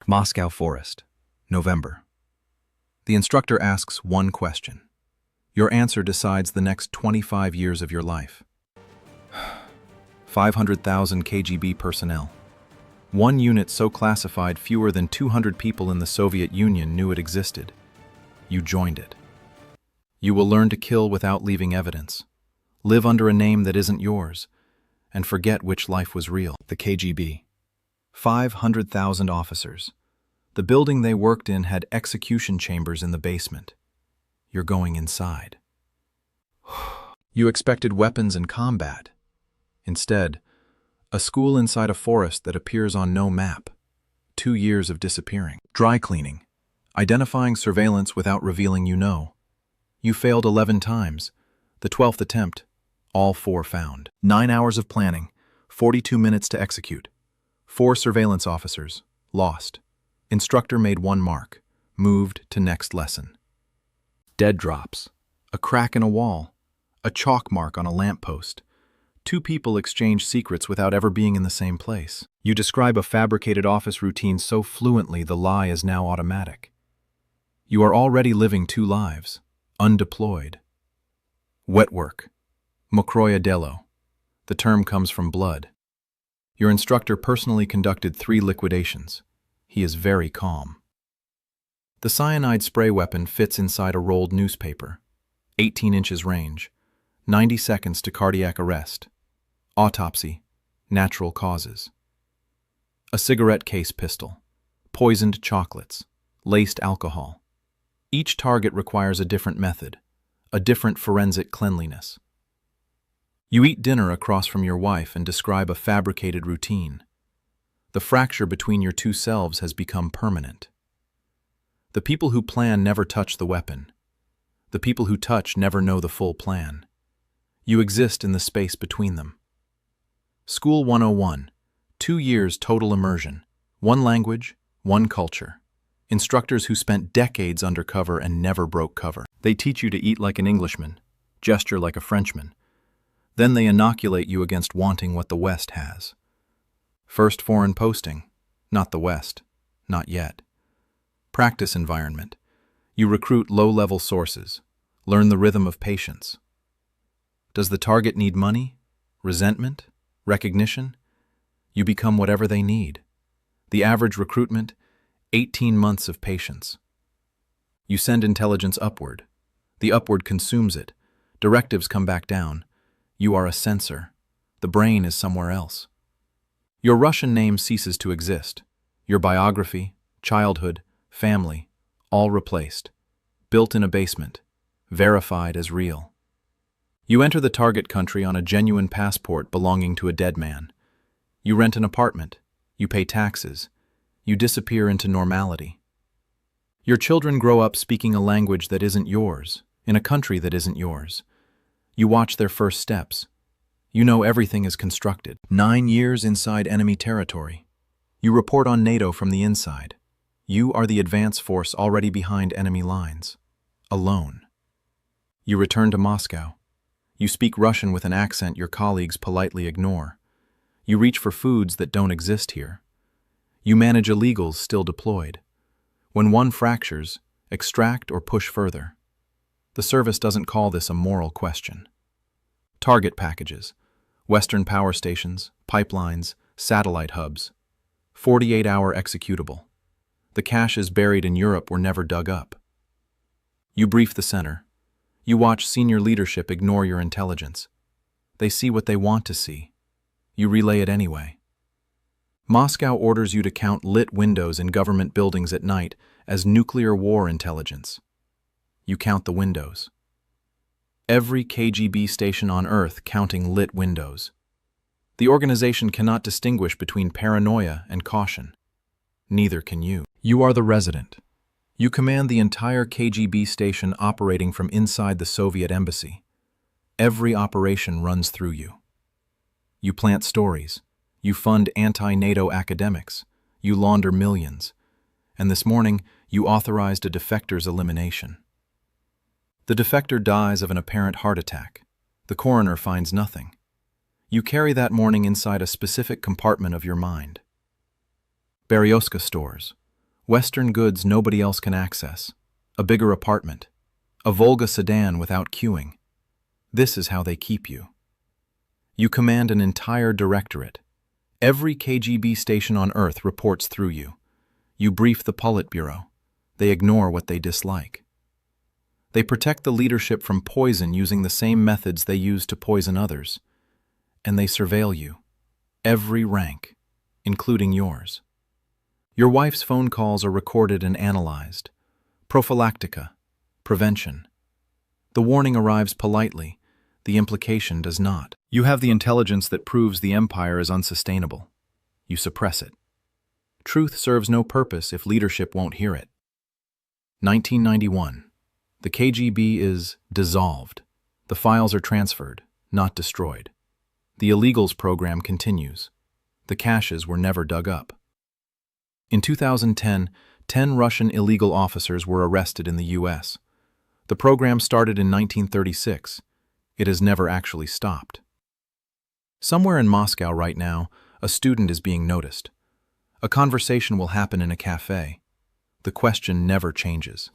Moscow Forest, November. The instructor asks one question. Your answer decides the next 25 years of your life. 500,000 KGB personnel. One unit so classified fewer than 200 people in the Soviet Union knew it existed. You joined it. You will learn to kill without leaving evidence, live under a name that isn't yours, and forget which life was real. The KGB. 500,000 officers. The building they worked in had execution chambers in the basement. You're going inside. You expected weapons and combat. Instead, a school inside a forest that appears on no map. 2 years of disappearing. Dry cleaning. Identifying surveillance without revealing you know. You failed 11 times. The 12th attempt, all 4 found. 9 hours of planning, 42 minutes to execute. 4 surveillance officers, lost. Instructor made 1 mark, moved to next lesson. Dead drops, a crack in a wall, a chalk mark on a lamppost. 2 people exchange secrets without ever being in the same place. You describe a fabricated office routine so fluently the lie is now automatic. You are already living 2 lives, undeployed. Wet work, mokroye delo. The term comes from blood. Your instructor personally conducted 3 liquidations. He is very calm. The cyanide spray weapon fits inside a rolled newspaper. 18 inches range. 90 seconds to cardiac arrest. Autopsy. Natural causes. A cigarette case pistol. Poisoned chocolates. Laced alcohol. Each target requires a different method, a different forensic cleanliness. You eat dinner across from your wife and describe a fabricated routine. The fracture between your 2 selves has become permanent. The people who plan never touch the weapon. The people who touch never know the full plan. You exist in the space between them. School 101, 2 years total immersion, 1 language, 1 culture. Instructors who spent decades undercover and never broke cover. They teach you to eat like an Englishman, gesture like a Frenchman. Then they inoculate you against wanting what the West has. First foreign posting, not the West, not yet. Practice environment. You recruit low-level sources, learn the rhythm of patience. Does the target need money, resentment, recognition? You become whatever they need. The average recruitment, 18 months of patience. You send intelligence upward. The upward consumes it. Directives come back down. You are a censor. The brain is somewhere else. Your Russian name ceases to exist. Your biography, childhood, family, all replaced. Built in a basement. Verified as real. You enter the target country on a genuine passport belonging to a dead man. You rent an apartment. You pay taxes. You disappear into normality. Your children grow up speaking a language that isn't yours, in a country that isn't yours. You watch their first steps. You know everything is constructed. 9 years inside enemy territory. You report on NATO from the inside. You are the advance force already behind enemy lines. Alone. You return to Moscow. You speak Russian with an accent your colleagues politely ignore. You reach for foods that don't exist here. You manage illegals still deployed. When one fractures, extract or push further. The service doesn't call this a moral question. Target packages, Western power stations, pipelines, satellite hubs. 48-hour executable. The caches buried in Europe were never dug up. You brief the center. You watch senior leadership ignore your intelligence. They see what they want to see. You relay it anyway. Moscow orders you to count lit windows in government buildings at night as nuclear war intelligence. You count the windows. Every KGB station on Earth counting lit windows. The organization cannot distinguish between paranoia and caution. Neither can you. You are the resident. You command the entire KGB station operating from inside the Soviet embassy. Every operation runs through you. You plant stories. You fund anti-NATO academics. You launder millions. And this morning, you authorized a defector's elimination. The defector dies of an apparent heart attack. The coroner finds nothing. You carry that morning inside a specific compartment of your mind. Berioska stores, Western goods nobody else can access, a bigger apartment, a Volga sedan without queuing. This is how they keep you. You command an entire directorate. Every KGB station on Earth reports through you. You brief the Politburo. They ignore what they dislike. They protect the leadership from poison using the same methods they use to poison others. And they surveil you. Every rank, including yours. Your wife's phone calls are recorded and analyzed. Prophylactica, prevention. The warning arrives politely. The implication does not. You have the intelligence that proves the empire is unsustainable. You suppress it. Truth serves no purpose if leadership won't hear it. 1991. The KGB is dissolved. The files are transferred, not destroyed. The illegals program continues. The caches were never dug up. In 2010, 10 Russian illegal officers were arrested in the U.S. The program started in 1936. It has never actually stopped. Somewhere in Moscow right now, a student is being noticed. A conversation will happen in a cafe. The question never changes.